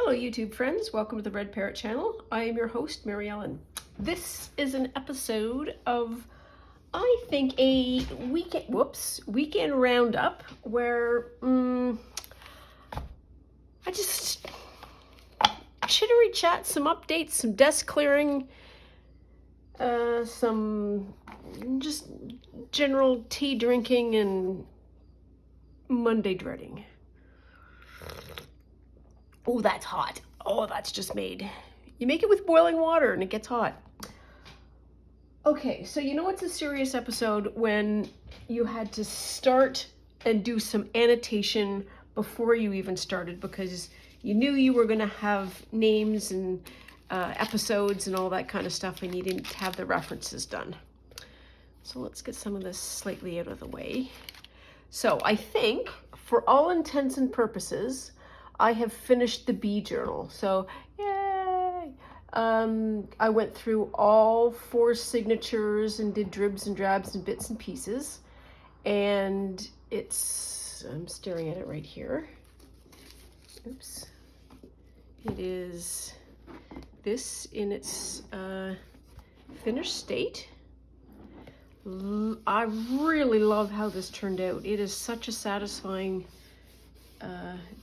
Hello YouTube friends, welcome to the Red Parrot channel. I am your host, Mary Ellen. This is an episode of, I think, a weekend roundup where I just chittery chat, some updates, some desk clearing, some just general tea drinking and Monday dreading. Oh, that's hot. Oh, that's just made. You make it with boiling water and it gets hot. Okay, so you know it's a serious episode when you had to start and do some annotation before you even started because you knew you were going to have names and episodes and all that kind of stuff and you didn't have the references done. So let's get some of this slightly out of the way. So I think for all intents and purposes, I have finished the bee journal, so yay! I went through all 4 signatures and did dribs and drabs and bits and pieces, and I'm staring at it right here. Oops. It is this in its finished state. I really love how this turned out. It is such a satisfying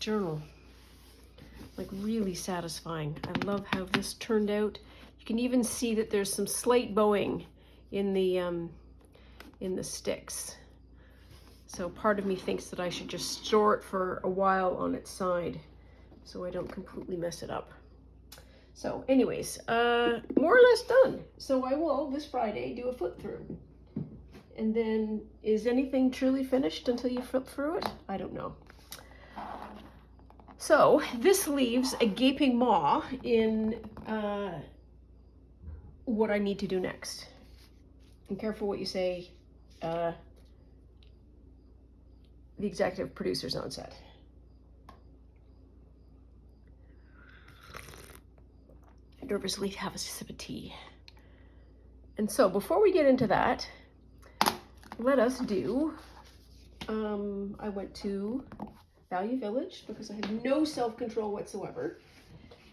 journal. Like really satisfying. I love how this turned out. You can even see that there's some slight bowing in the sticks. So part of me thinks that I should just store it for a while on its side so I don't completely mess it up. So anyways, more or less done. So I will this Friday do a flip through. And then is anything truly finished until you flip through it? I don't know. So this leaves a gaping maw in what I need to do next. And careful what you say, the executive producer's on set. I nervously have a sip of tea. And so before we get into that, let us do, I went to Value Village because I had no self-control whatsoever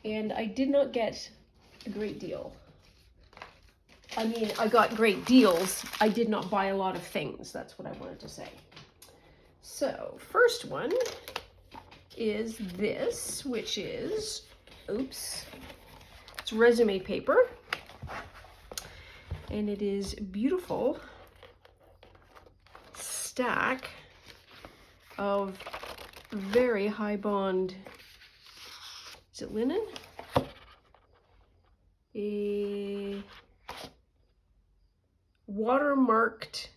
and I did not get a great deal. I mean, I got great deals. I did not buy a lot of things. That's what I wanted to say. So first one is this, which is, it's resume paper and it is beautiful stack of very high bond, is it linen? A watermarked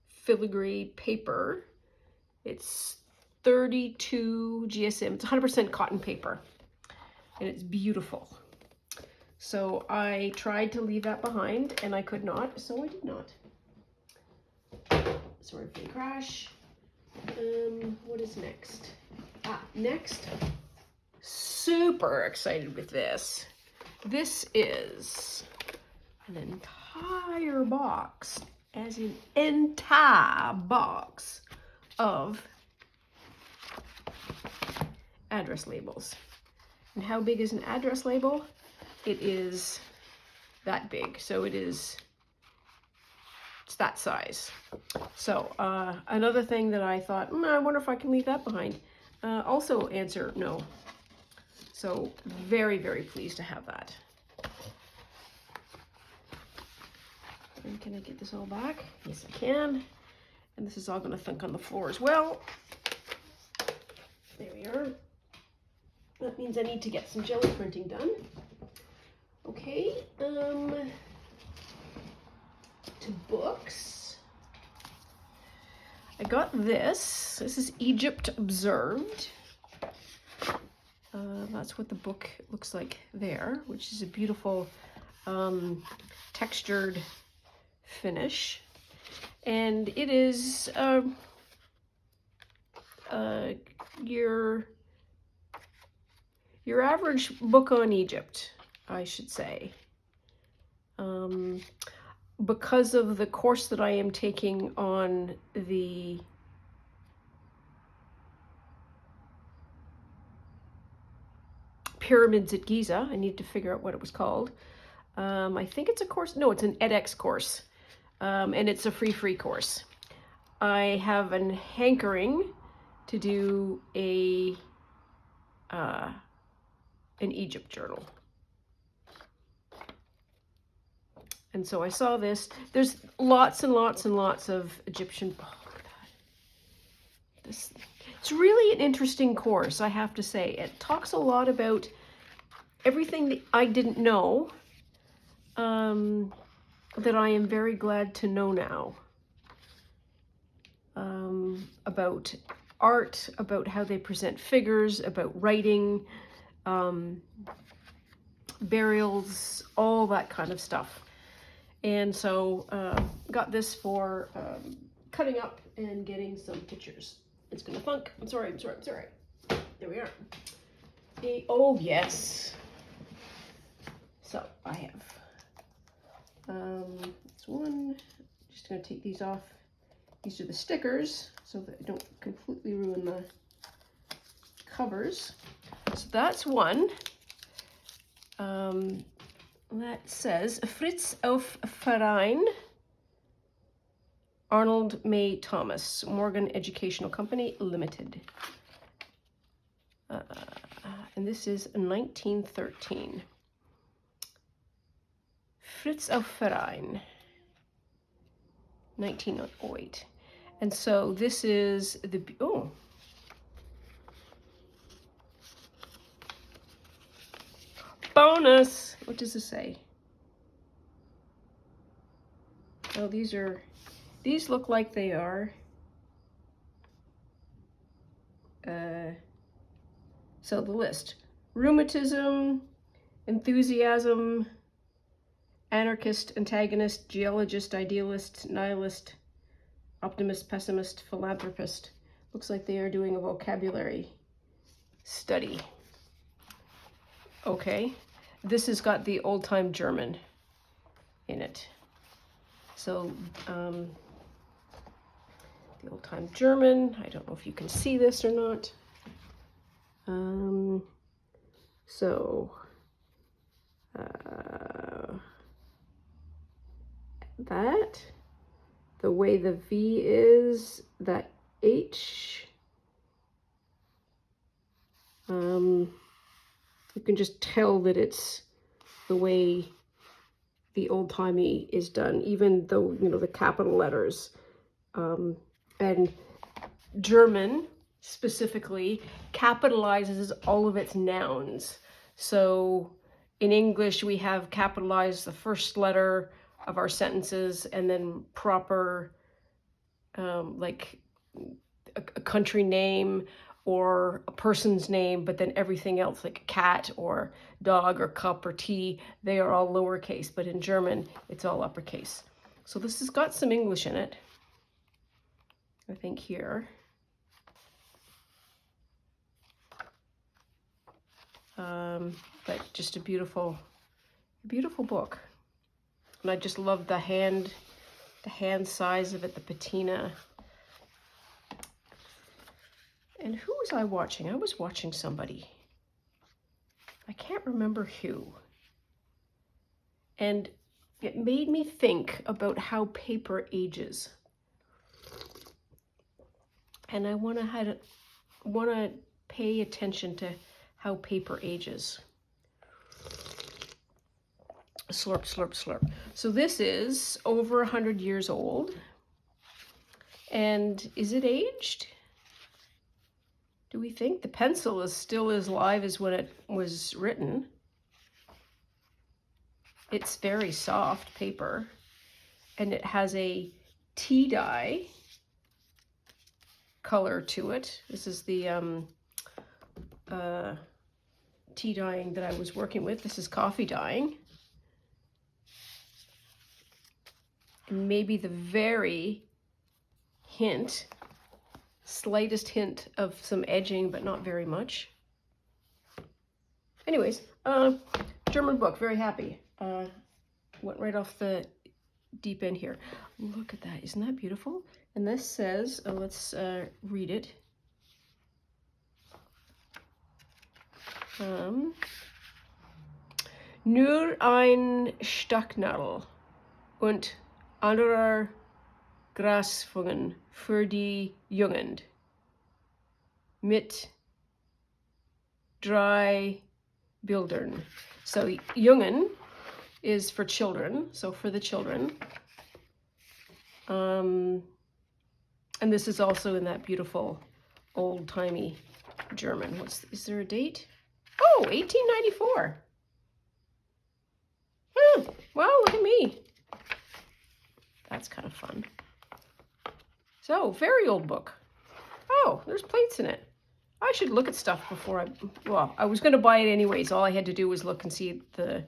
filigree paper. It's 32 GSM, it's 100% cotton paper and it's beautiful. So I tried to leave that behind and I could not, so I did not. Sorry for the crash. What is next? Next, super excited with this. This is an entire box, as in entire box of address labels. And how big is an address label? It is that big. So it's that size. So another thing that I thought, I wonder if I can leave that behind. Also answer no. So very, very pleased to have that. And can I get this all back? Yes, I can. And this is all going to thunk on the floor as well. There we are. That means I need to get some jelly printing done. Okay. To books. I got this. This is Egypt Observed. That's what the book looks like there, which is a beautiful textured finish. And it is your average book on Egypt, I should say. Because of the course that I am taking on the Pyramids at Giza. I need to figure out what it was called. I think it's a course. No, it's an edX course. And it's a free course. I have an hankering to do an Egypt journal. And so I saw this. There's lots and lots and lots of Egyptian. Oh, look at that. It's really an interesting course, I have to say. It talks a lot about everything that I didn't know, that I am very glad to know now. About art, about how they present figures, about writing, burials, all that kind of stuff. And so got this for cutting up and getting some pictures. It's gonna thunk. It's all right. There we are. Oh yes. So I have this one. Just gonna take these off. These are the stickers so that I don't completely ruin the covers. So that's one. That says Fritz auf Verein, Arnold May Thomas, Morgan Educational Company Limited. And this is 1913. Fritz auf Verein, 1908. And so this is the, oh. Bonus! What does this say? Oh, these look like they are. So the list. Rheumatism, enthusiasm, anarchist, antagonist, geologist, idealist, nihilist, optimist, pessimist, philanthropist. Looks like they are doing a vocabulary study. Okay. This has got the old-time German in it. So, the old-time German, I don't know if you can see this or not. That, the way the V is, that H, you can just tell that it's the way the old-timey is done, even though, you know, the capital letters. And German, specifically, capitalizes all of its nouns. So in English, we have capitalized the first letter of our sentences and then proper, like a country name or a person's name, but then everything else like cat or dog or cup or tea, they are all lowercase, but in German, it's all uppercase. So this has got some English in it, I think here. But just a beautiful book. And I just love the hand size of it, the patina. And who was I watching? I was watching somebody. I can't remember who. And it made me think about how paper ages. And I want to pay attention to how paper ages. Slurp, slurp, slurp. So this is over 100 years old. And is it aged? Do we think? The pencil is still as live as when it was written. It's very soft paper. And it has a tea dye color to it. This is the tea dyeing that I was working with. This is coffee dyeing. And maybe the very slightest hint of some edging, but not very much. Anyways, German book, very happy. Went right off the deep end here. Look at that, isn't that beautiful? And this says, let's read it. Nur ein Stecknadel und anderer Grasfungen für die Jugend mit 3 Bildern. So Jungen is for children, so for the children. And this is also in that beautiful old-timey German. Is there a date? Oh, 1894. Well, look at me. That's kind of fun. So, very old book. Oh, there's plates in it. I should look at stuff before well, I was going to buy it anyways. All I had to do was look and see the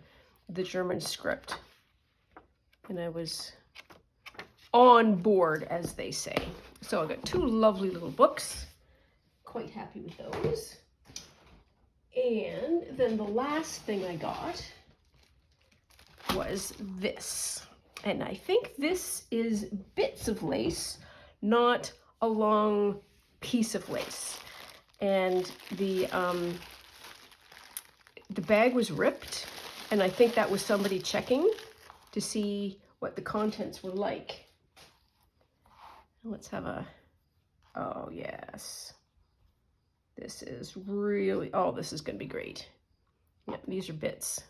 German script. And I was on board, as they say. So I got 2 lovely little books. Quite happy with those. And then the last thing I got was this. And I think this is bits of lace, not a long piece of lace. And the bag was ripped, and I think that was somebody checking to see what the contents were like. Let's have a, oh yes. This is really, oh, this is going to be great. Yeah, these are bits.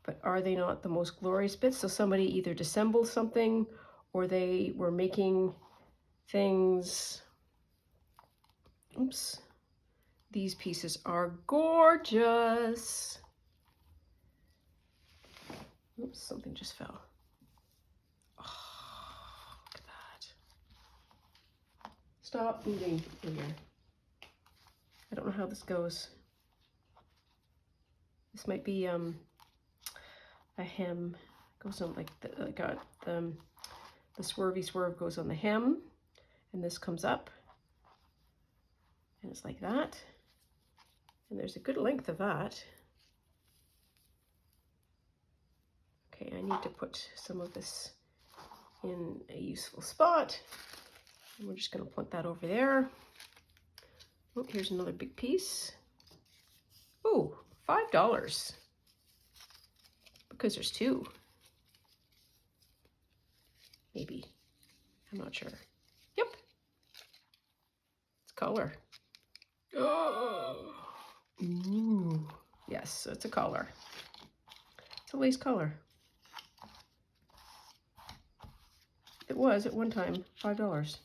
But are they not the most glorious bits? So somebody either disassembled something or they were making things. Oops. These pieces are gorgeous. Oops, something just fell. Oh, look at that. Stop moving in there. I don't know how this goes. This might be a hem. It goes on like the swervy swerve goes on the hem, and this comes up, and it's like that. And there's a good length of that. Okay, I need to put some of this in a useful spot. And we're just going to put that over there. Oh, here's another big piece. Oh, $5. Because there's 2. Maybe. I'm not sure. Yep. It's color. Oh. Ooh. Yes, so it's a collar. It's a lace collar. It was at one time $5.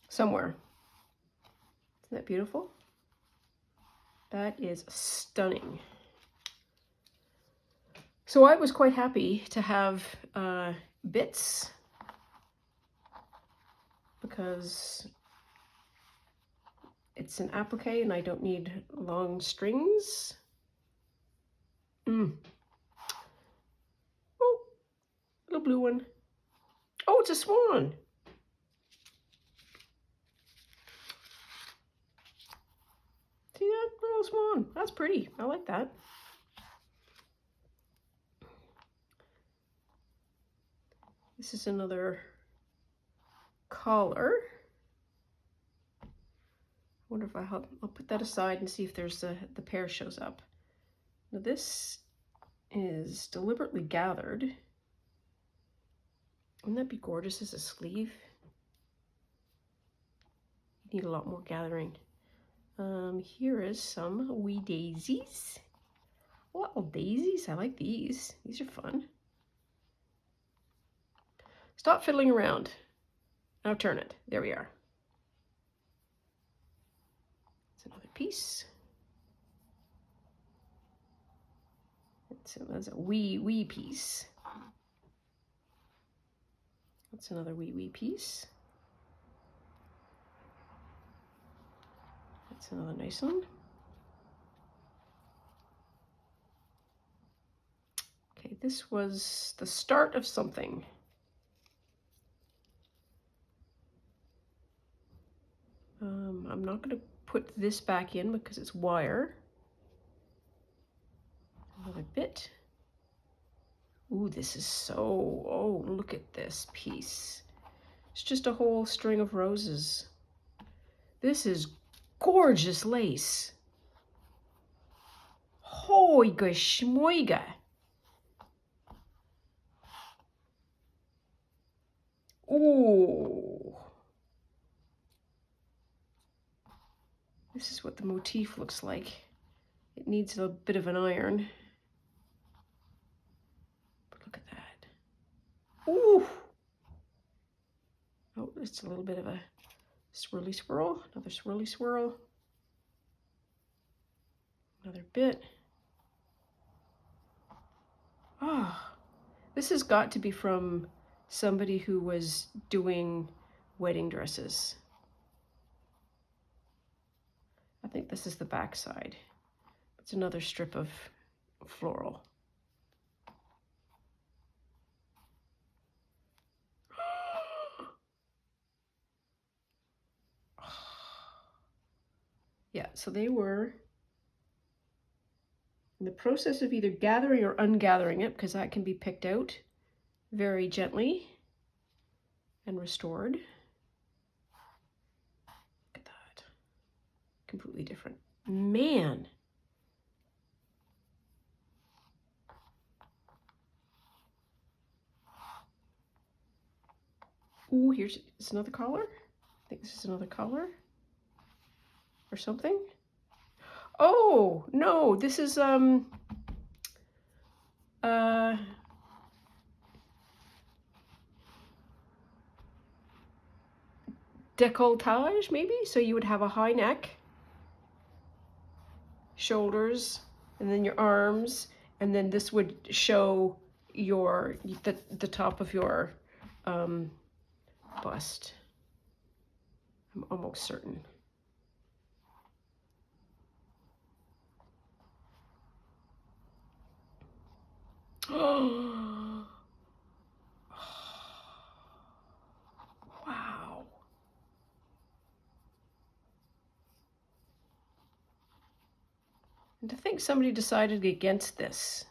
Somewhere. Isn't that beautiful? That is stunning. So I was quite happy to have bits because it's an applique and I don't need long strings. Oh, little blue one. Oh, it's a swan. See that little swan? That's pretty. I like that. This is another collar. I wonder if I'll put that aside and see if there's the pear shows up. Now this is deliberately gathered. Wouldn't that be gorgeous as a sleeve? You need a lot more gathering. Here is some wee daisies. Little daisies, I like these. These are fun. Stop fiddling around. Now turn it. There we are. That's another piece. That's a wee piece. That's another wee piece. That's another nice one. Okay, this was the start of something. I'm not going to put this back in because it's wire. Another bit. Ooh, this is so, oh, look at this piece. It's just a whole string of roses. This is gorgeous lace. Hoiga schmoiga. Ooh. This is what the motif looks like. It needs a bit of an iron. But look at that. Ooh. Oh, it's a little bit of a swirly swirl. Another swirly swirl. Another bit. Ah, oh, this has got to be from somebody who was doing wedding dresses. I think this is the back side. It's another strip of floral. Yeah, so they were in the process of either gathering or ungathering it, because that can be picked out very gently and restored. Look at that. Completely different. Man. Ooh, here's another collar. I think this is another collar or something. Oh, no, this is décolletage, maybe? So you would have a high neck, shoulders, and then your arms, and then this would show your the top of your bust. I'm almost certain. Oh, wow. And to think somebody decided against this.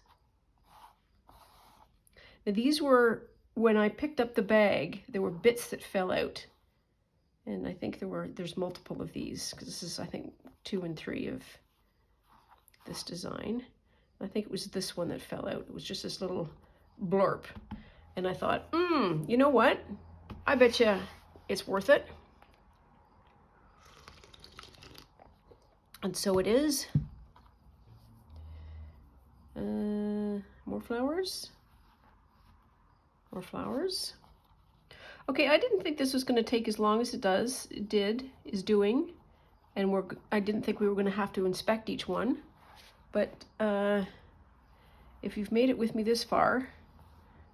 Now these were, when I picked up the bag, there were bits that fell out. And I think there's multiple of these, because this is, I think, 2 and 3 of this design. I think it was this one that fell out. It was just this little blurb. And I thought, you know what? I bet you it's worth it. And so it is. More flowers. More flowers. Okay, I didn't think this was going to take as long as it is doing. And I didn't think we were going to have to inspect each one. But if you've made it with me this far,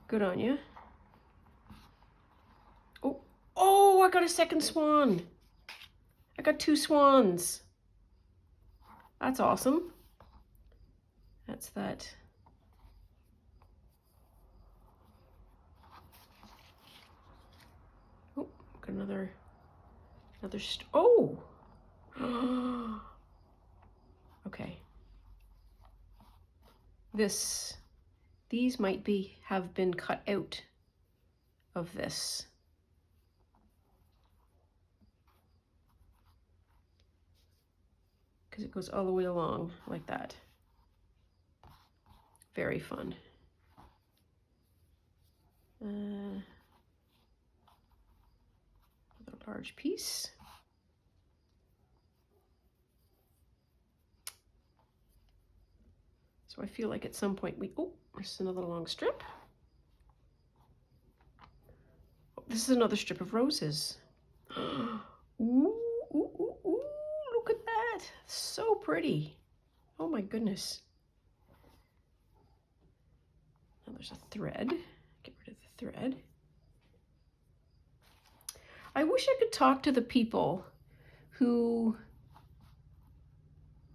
good on you. Oh, I got a second swan. I got 2 swans. That's awesome. That's that. Oh, got another oh. Okay. These might have been cut out of this. Because it goes all the way along like that. Very fun. Another large piece. So I feel like at some point there's another long strip. Oh, this is another strip of roses. Ooh, ooh, ooh, ooh, look at that. So pretty. Oh my goodness. Now there's a thread. Get rid of the thread. I wish I could talk to the people who,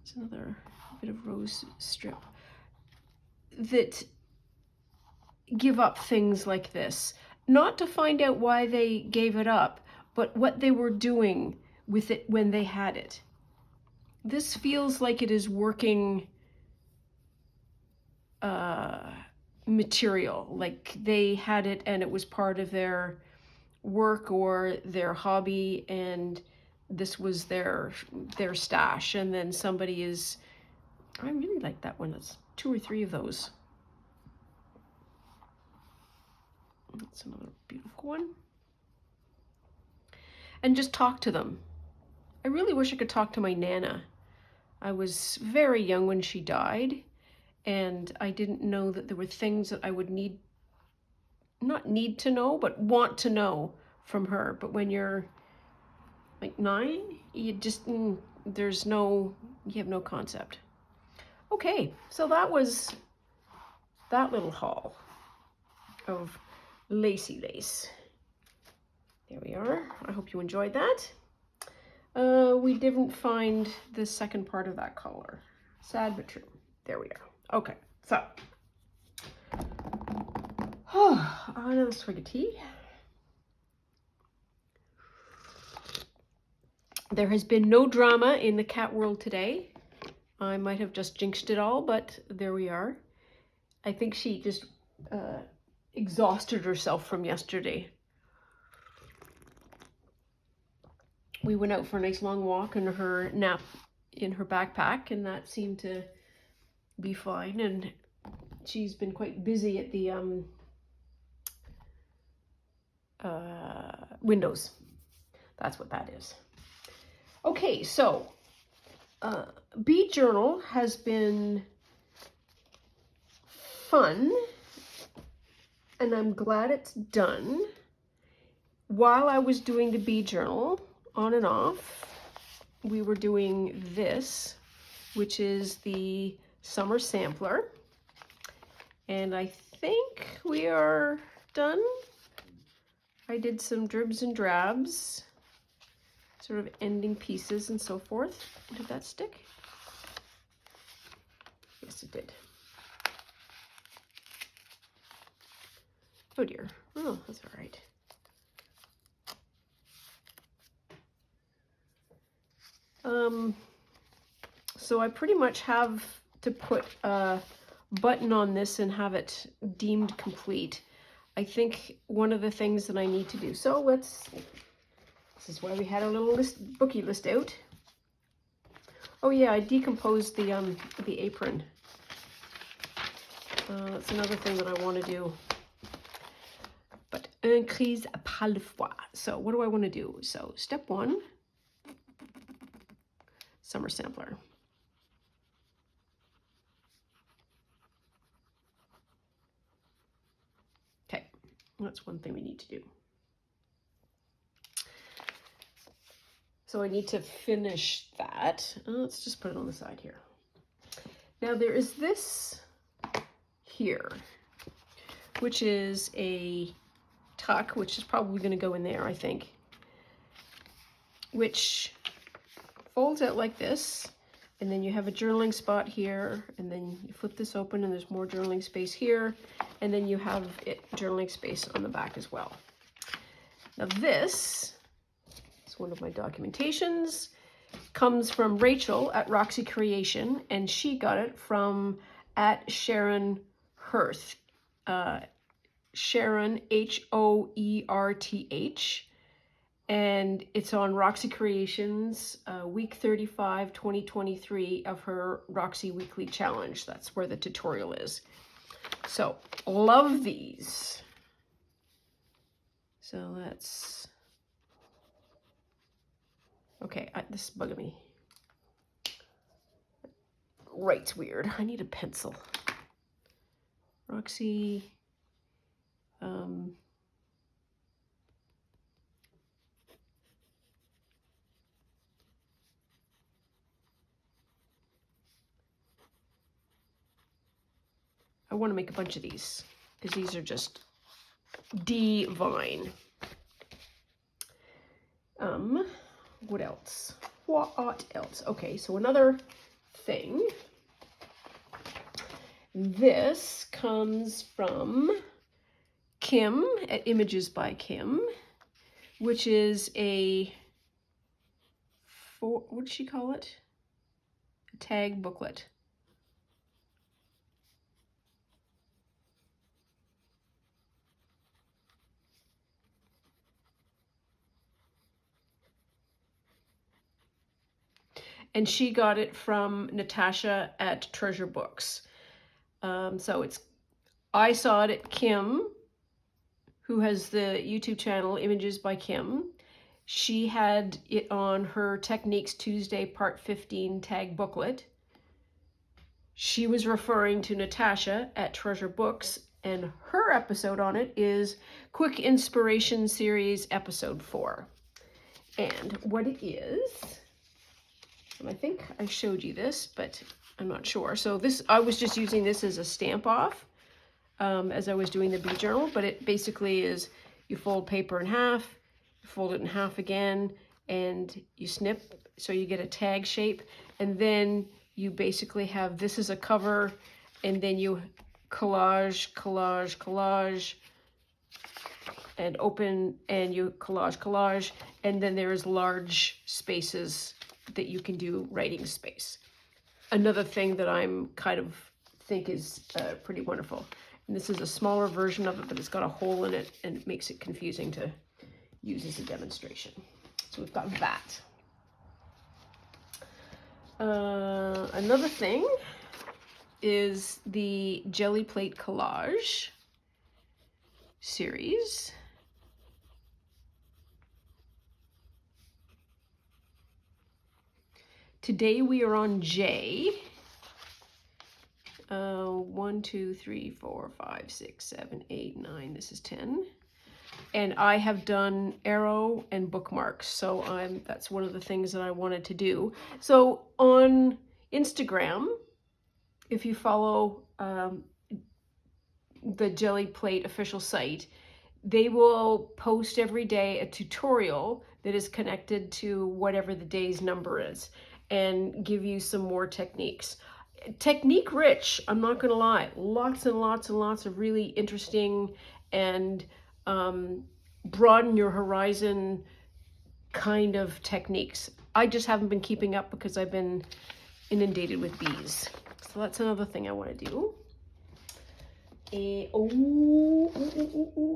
it's another bit of rose strip, that give up things like this. Not to find out why they gave it up, but what they were doing with it when they had it. This feels like it is working material, like they had it and it was part of their work or their hobby, and this was their stash, and then somebody is I really like that one. It's 2 or 3 of those. That's another beautiful one. And just talk to them. I really wish I could talk to my Nana. I was very young when she died, and I didn't know that there were things that I would not need to know, but want to know from her. But when you're like 9, you just, you have no concept. Okay, so that was that little haul of lacy lace. There we are. I hope you enjoyed that. We didn't find the second part of that collar. Sad but true. There we are. Okay, so another swig of tea. There has been no drama in the cat world today. I might have just jinxed it all, but there we are. I think she just exhausted herself from yesterday. We went out for a nice long walk and her nap in her backpack, and that seemed to be fine. And she's been quite busy at the windows. That's what that is. Okay, so bead journal has been fun, and I'm glad it's done. While I was doing the bead journal, on and off, we were doing this, which is the summer sampler, and I think we are done. I did some dribs and drabs, sort of ending pieces and so forth. Did that stick? Yes, it did. Oh dear. Oh, that's all right. So I pretty much have to put a button on this and have it deemed complete. I think one of the things that I need to do, so this is why we had a little bookie list out. Oh yeah, I decomposed the apron. That's another thing that I want to do. But un crise pas le fois. So what do I want to do? So step 1, summer sampler. Okay, that's one thing we need to do. So I need to finish that. Let's just put it on the side here. Now there is this here, which is a tuck, which is probably going to go in there, I think, which folds out like this, and then you have a journaling spot here, and then you flip this open and there's more journaling space here, and then you have journaling space on the back as well. Now this is one of my documentations. Comes from Rachel at Roxy Creation, and she got it from at Sharon Hearth. Sharon, Hoerth, and it's on Roxy Creations, week 35, 2023 of her Roxy Weekly Challenge. That's where the tutorial is. So, love these. So that's, okay, this is bugging me. Wright's weird. I need a pencil. Roxy, I want to make a bunch of these because these are just divine. What else? What else? Okay, so another thing. This comes from Kim at Images by Kim, which is what did she call it? A tag booklet. and she got it from Natasha at Treasure Books. So I saw it at Kim, who has the YouTube channel Images by Kim. She had it on her Techniques Tuesday Part 15 tag booklet. She was referring to Natasha at Treasure Books, and her episode on it is Quick Inspiration Series Episode 4. And what it is, and I think I showed you this, but I'm not sure. So I was just using this as a stamp off as I was doing the bee journal, but it basically is you fold paper in half, you fold it in half again, and you snip so you get a tag shape, and then you basically have this as a cover, and then you collage, collage, collage, and open, and you collage, collage, and then there's large spaces that you can do writing space. Another thing that I'm kind of think is pretty wonderful. And this is a smaller version of it, but it's got a hole in it, and it makes it confusing to use as a demonstration. So we've got that. Another thing is the Jelly Plate Collage series. Today we are on J. 1, 2, 3, 4, 5, 6, 7, 8, 9. This is 10. And I have done arrow and bookmarks, so that's one of the things that I wanted to do. So on Instagram, if you follow the Jelly Plate official site, they will post every day a tutorial that is connected to whatever the day's number is and give you some more techniques. Technique rich, I'm not going to lie. Lots and lots and lots of really interesting and broaden your horizon kind of techniques. I just haven't been keeping up because I've been inundated with bees. So that's another thing I want to do.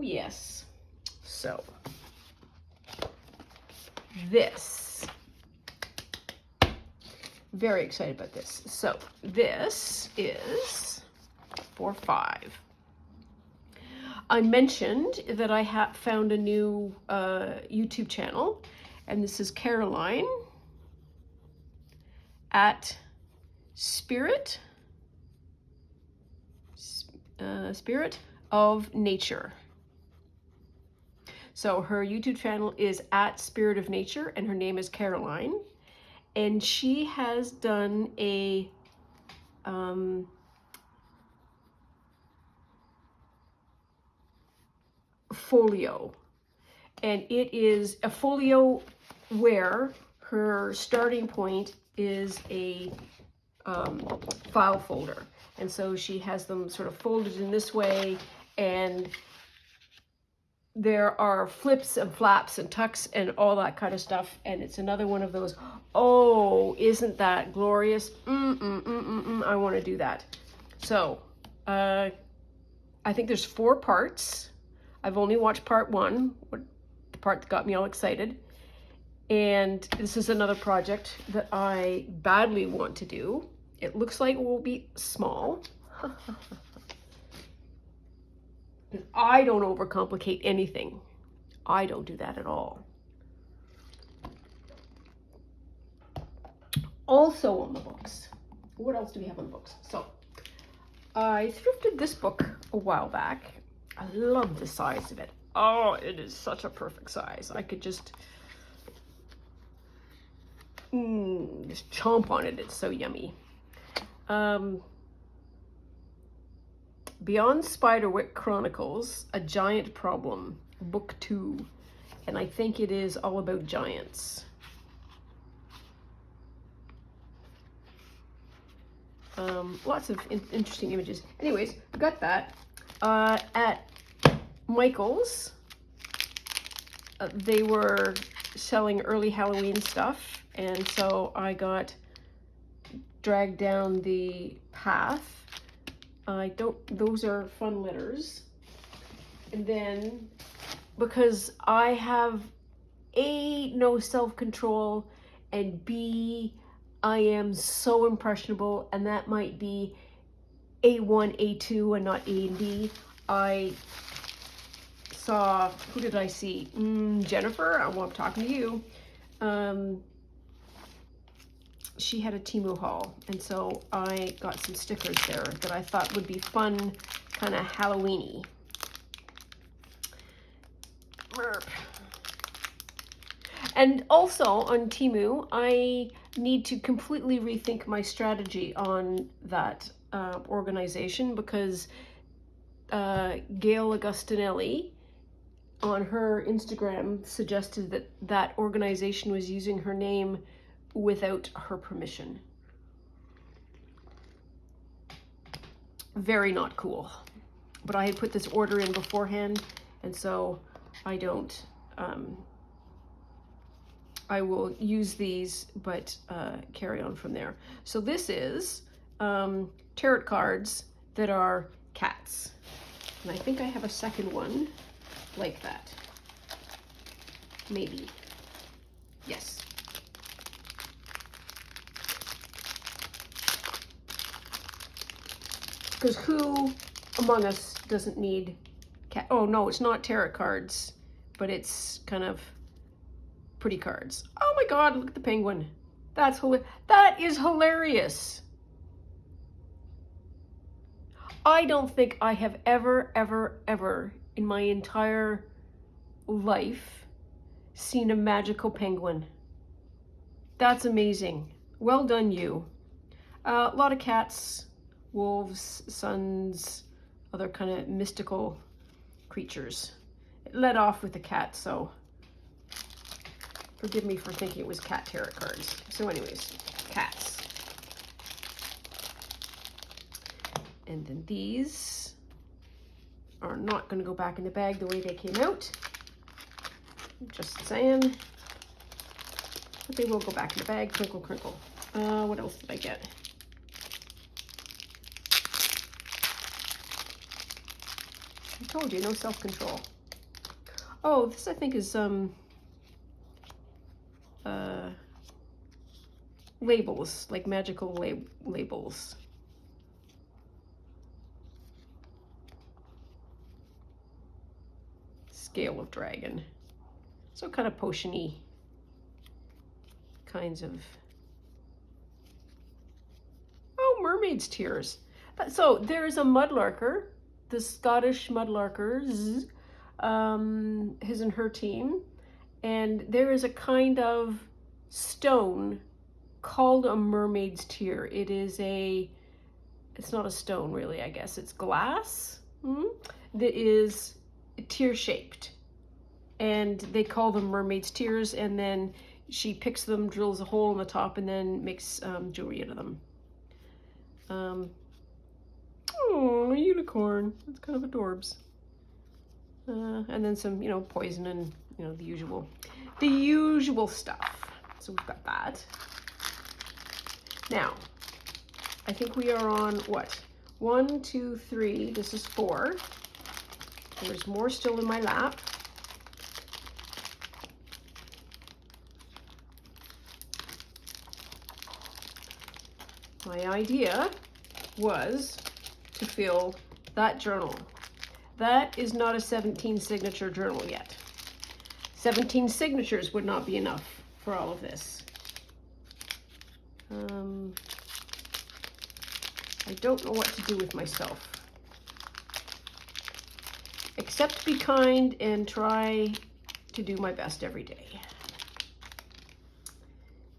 Yes. So this, very excited about this. So this is for 5. I mentioned that I found a new YouTube channel, and this is Caroline at Spirit of Nature. So her YouTube channel is at Spirit of Nature, and her name is Caroline, and she has done a folio, and it is a folio where her starting point is a file folder, and so she has them sort of folded in this way, and there are flips and flaps and tucks and all that kind of stuff, and it's another one of those, oh, isn't that glorious? I want to do that. So I think there's 4 parts. I've only watched part 1, the part that got me all excited. And this is another project that I badly want to do. It looks like it will be small. I don't overcomplicate anything. I don't do that at all. Also on the books. What else do we have on the books? So I thrifted this book a while back. I love the size of it. Oh, it is such a perfect size. I could just chomp on it. It's so yummy. Beyond Spiderwick Chronicles, A Giant Problem, Book 2. And I think it is all about giants. Lots of interesting images. Anyways, I got that. At Michael's, they were selling early Halloween stuff, and so I got dragged down the path. Those are fun letters. And then, because I have A, no self-control, and B, I am so impressionable, and that might be A1, A2, and not A and D. I saw, who did I see? Jennifer, I'm talking to you. She had a Temu haul, and so I got some stickers there that I thought would be fun, kind of Halloween-y. And also on Temu, I need to completely rethink my strategy on that organization, because Gail Augustinelli on her Instagram suggested that that organization was using her name without her permission. Very not cool. But I had put this order in beforehand, and so I don't, I will use these, but carry on from there. So this is tarot cards that are cats. And I think I have a second one like that. Maybe. Yes. Because who among us doesn't need cat? Oh no, it's not tarot cards, but it's kind of pretty cards. Oh my God, look at the penguin. That is hilarious. I don't think I have ever in my entire life seen a magical penguin. That's amazing. Well done, you. A lot of cats, wolves, suns, other kind of mystical creatures. It led off with the cat, so forgive me for thinking it was cat tarot cards. So anyways, cats. And then these are not going to go back in the bag the way they came out. Just saying. But they will go back in the bag. Crinkle, crinkle. What else did I get? I told you, no self-control. Oh, this I think is labels, like magical labels. Scale of Dragon. So kind of potion-y kinds of. Oh, mermaid's tears. So there's a mudlarker, the Scottish mudlarkers, his and her team, and there is a kind of stone called a mermaid's tear. It is it's not a stone really, I guess. It's glass that is tear-shaped, and they call them mermaid's tears, and then she picks them, drills a hole in the top, and then makes jewelry out of them. Oh, a unicorn. That's kind of adorbs. And then some, poison and, the usual stuff. So we've got that. Now, I think we are on what? 1, 2, 3. This is 4. There's more still in my lap. My idea was to fill that journal. That is not a 17 signature journal yet. 17 signatures would not be enough for all of this. I don't know what to do with myself, except be kind and try to do my best every day.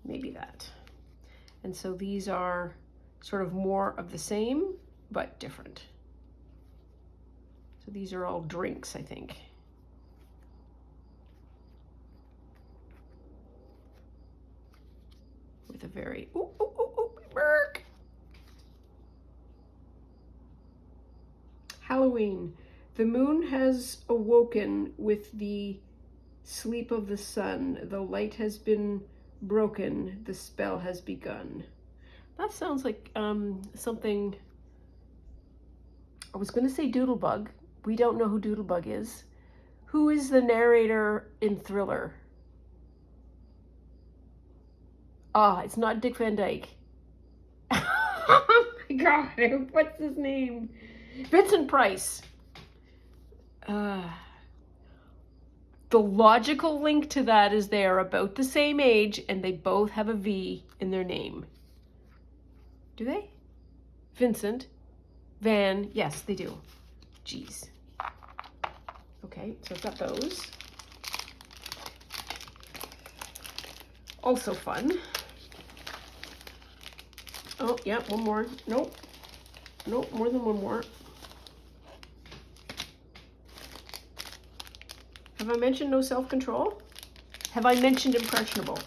Maybe that. And so these are sort of more of the same, but different. So these are all drinks, I think. With a very, Burke. Halloween. The moon has awoken with the sleep of the sun. The light has been broken. The spell has begun. That sounds like something. I was going to say Doodlebug. We don't know who Doodlebug is. Who is the narrator in Thriller? It's not Dick Van Dyke. Oh my God, what's his name? Vincent Price. The logical link to that is they are about the same age and they both have a V in their name. Do they? Vincent, Van, yes, they do. Jeez. Okay, so I've got those. Also fun. Oh, yeah, one more. Nope. Nope, more than one more. Have I mentioned no self-control? Have I mentioned impressionable?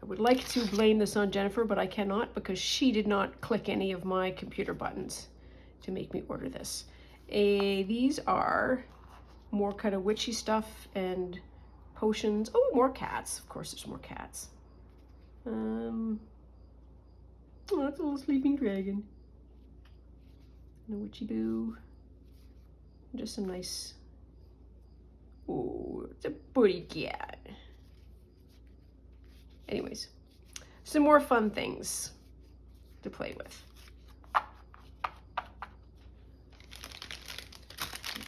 I would like to blame this on Jennifer, but I cannot because she did not click any of my computer buttons to make me order this. These are more kind of witchy stuff and potions. Oh, more cats. Of course, there's more cats. Oh, that's a little sleeping dragon. And a witchy boo. Just some nice. Oh, it's a pretty cat. Anyways, some more fun things to play with. I'm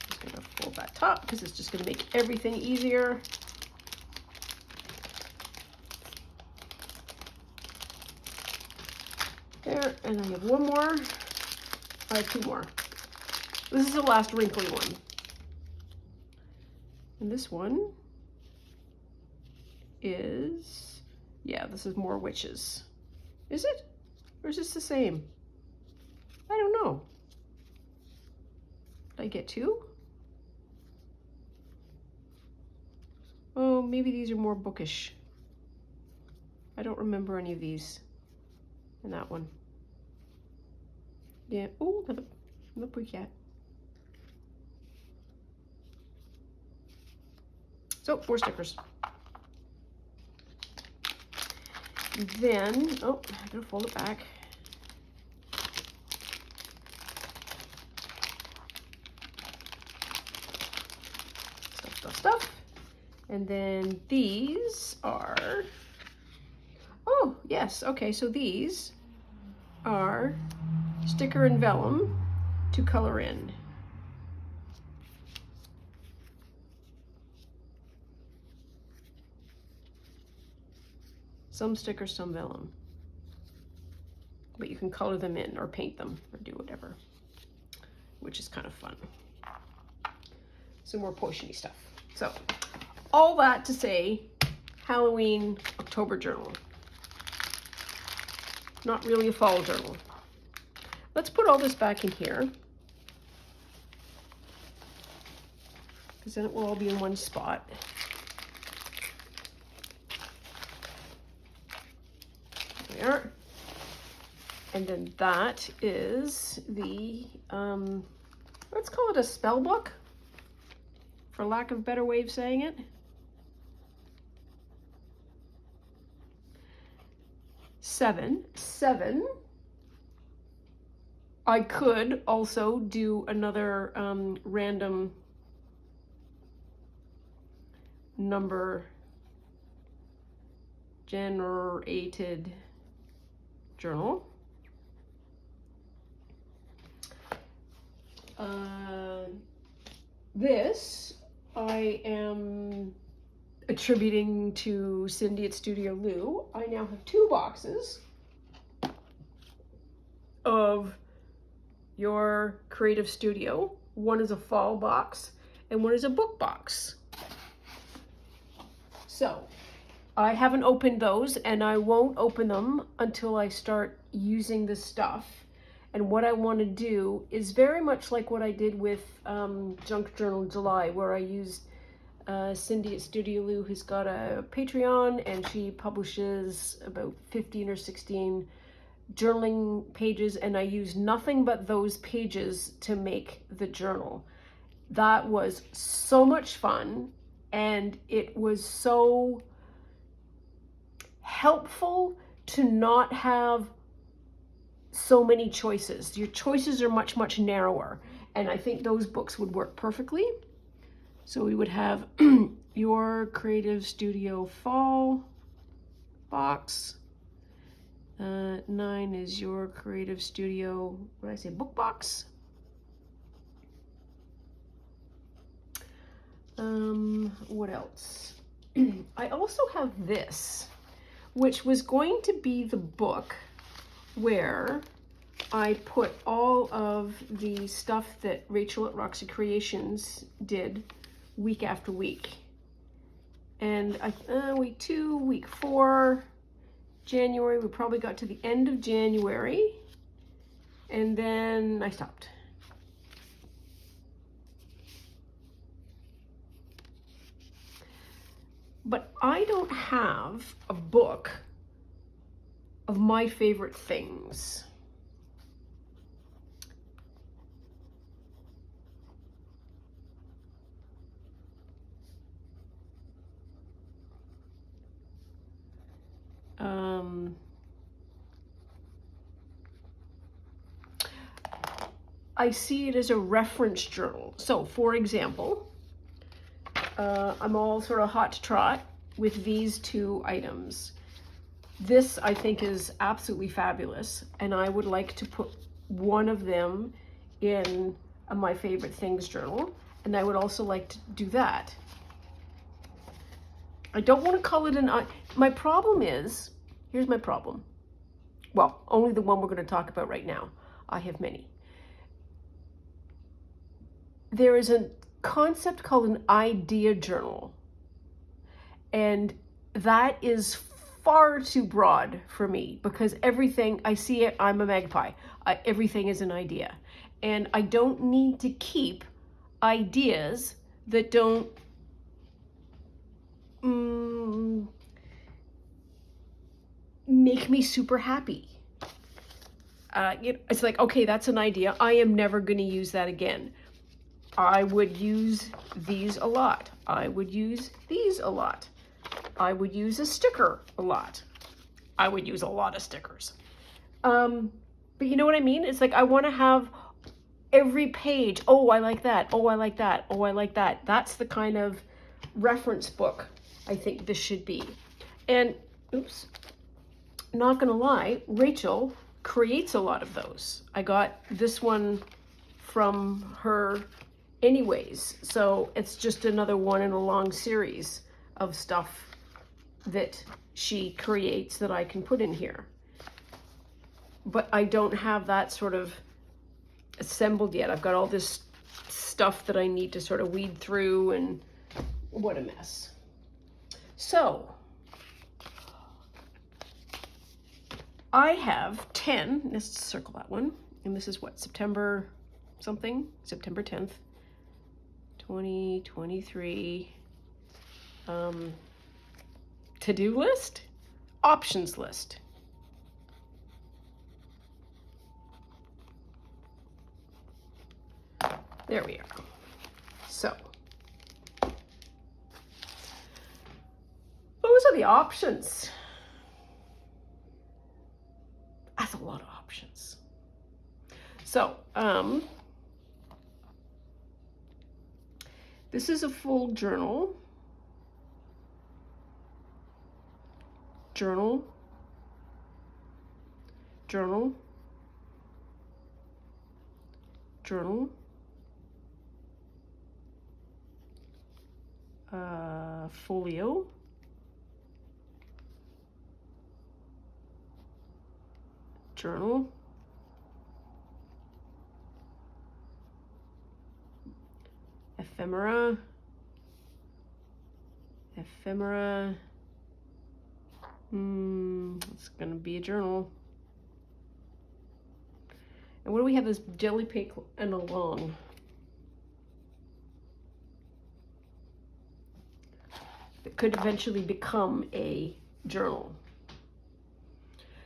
just gonna fold that top because it's just gonna make everything easier. There, and I have one more. I have two more. This is the last wrinkly one. And this one is, yeah, this is more witches. Is it? Or is this the same? I don't know. Did I get two? Oh, maybe these are more bookish. I don't remember any of these. And that one. Yeah. Oh, another pretty cat. So, 4 stickers. Then, oh, I'm gonna fold it back. Stuff. And then these are, oh, yes, okay, so these are sticker and vellum to color in. Some stickers, some vellum. But you can color them in or paint them or do whatever, which is kind of fun. Some more potion-y stuff. So, all that to say, Halloween October journal. Not really a fall journal. Let's put all this back in here, because then it will all be in one spot. There. And then that is the, let's call it a spell book, for lack of a better way of saying it. Seven. I could also do another random number generated journal. This I am attributing to Cindy at Studio Lou. I now have 2 boxes of your creative studio. One is a fall box and one is a book box. So I haven't opened those, and I won't open them until I start using this stuff. And what I want to do is very much like what I did with Junk Journal July, where I used Cindy at Studio Lou, who's got a Patreon, and she publishes about 15 or 16 journaling pages, and I use nothing but those pages to make the journal. That was so much fun, and it was so helpful to not have so many choices. Your choices are much, much narrower, and I think those books would work perfectly. So we would have Your Creative Studio Fall box. 9 is Your Creative Studio, what did I say, book box. What else? I also have this, which was going to be the book where I put all of the stuff that Rachel at Roxy Creations did week after week. And week 2, week 4, January, we probably got to the end of January, and then I stopped. But I don't have a book of my favorite things. I see it as a reference journal. So, for example, I'm all sort of hot to trot with these 2 items. This, I think, is absolutely fabulous, and I would like to put one of them in my favorite things journal, and I would also like to do that. I don't want to call it an... My problem is, here's my problem. Well, only the one we're going to talk about right now. I have many. There is a concept called an idea journal, and that is far too broad for me because everything, I see it, I'm a magpie. Everything is an idea. And I don't need to keep ideas that don't make me super happy. It's like, okay, that's an idea. I am never going to use that again. I would use these a lot. I would use these a lot. I would use a sticker a lot. I would use a lot of stickers. But you know what I mean? It's like I want to have every page. Oh, I like that. Oh, I like that. Oh, I like that. That's the kind of reference book I think this should be. And, oops, not gonna lie, Rachel creates a lot of those. I got this one from her anyways, so it's just another one in a long series of stuff that she creates that I can put in here. But I don't have that sort of assembled yet. I've got all this stuff that I need to sort of weed through, and what a mess. So I have 10, let's circle that one, and this is what, September something? September 10th, 2023. To-do list, options list. There we are. So, those are the options. That's a lot of options. So, this is a full journal. Journal. Journal. Journal. Folio. Journal. Ephemera. Ephemera. It's gonna be a journal. And what do we have? This jelly pig and a long. It could eventually become a journal.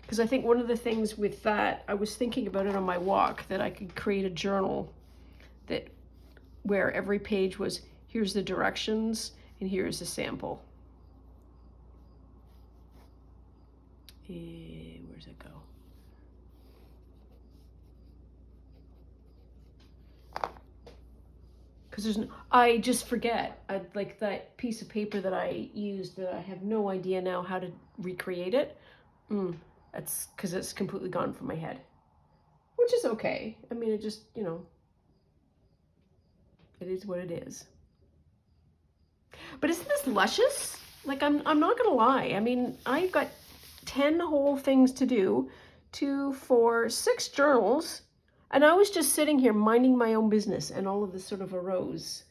Because I think one of the things with that, I was thinking about it on my walk, that I could create a journal that where every page was, here's the directions and here's the sample. Where's it go? because I just forget. Like that piece of paper that I used that I have no idea now how to recreate it. That's because it's completely gone from my head, which is okay. I mean, it just, it is what it is. But isn't this luscious? Like, I'm not gonna lie. I mean, I've got 10 whole things to do, 2, 4, 6 journals, and I was just sitting here minding my own business, and all of this sort of arose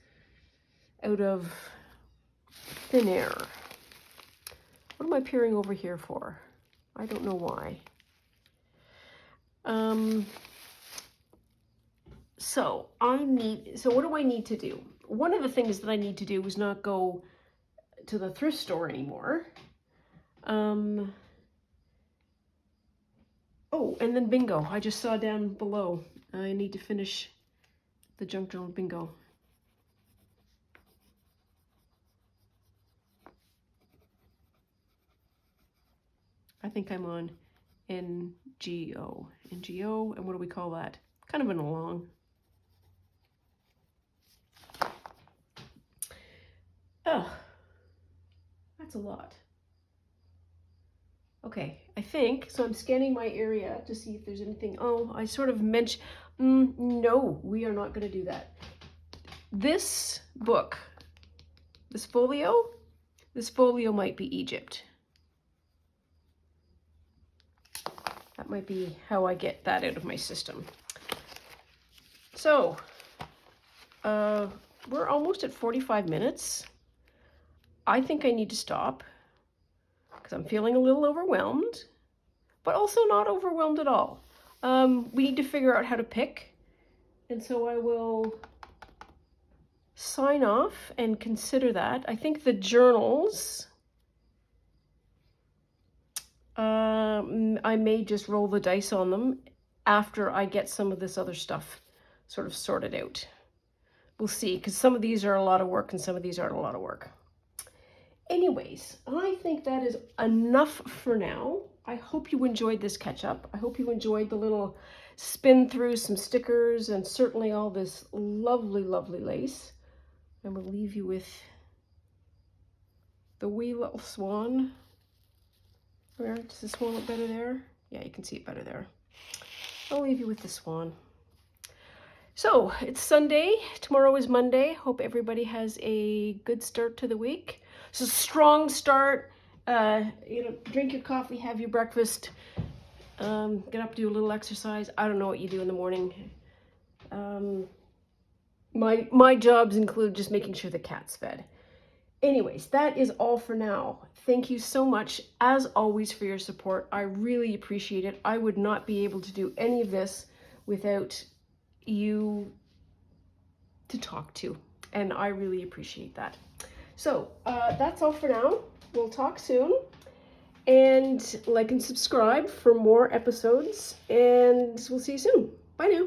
out of thin air. What am I peering over here for? I don't know why. So what do I need to do? One of the things that I need to do is not go to the thrift store anymore. Oh, and then bingo. I just saw down below. I need to finish the junk journal bingo. I think I'm on NGO. NGO, and what do we call that? Kind of an along. Oh, that's a lot. Okay, I think, so I'm scanning my area to see if there's anything. Oh, I sort of mentioned, no, we are not going to do that. This book, this folio might be Egypt. That might be how I get that out of my system. So, we're almost at 45 minutes. I think I need to stop because I'm feeling a little overwhelmed, but also not overwhelmed at all. We need to figure out how to pick, and so I will sign off and consider that. I think the journals, I may just roll the dice on them after I get some of this other stuff sort of sorted out. We'll see, because some of these are a lot of work and some of these aren't a lot of work. Anyways, I think that is enough for now. I hope you enjoyed this catch-up. I hope you enjoyed the little spin through some stickers and certainly all this lovely, lovely lace. I'm going to leave you with the wee little swan. Where does the swan look better there? Yeah, you can see it better there. I'll leave you with the swan. So, it's Sunday. Tomorrow is Monday. Hope everybody has a good start to the week. It's a strong start. Drink your coffee, have your breakfast, get up, do a little exercise. I don't know what you do in the morning. My jobs include just making sure the cat's fed. Anyways, that is all for now. Thank you so much, as always, for your support. I really appreciate it. I would not be able to do any of this without you to talk to, and I really appreciate that. So that's all for now. We'll talk soon, and like and subscribe for more episodes, and we'll see you soon. Bye now.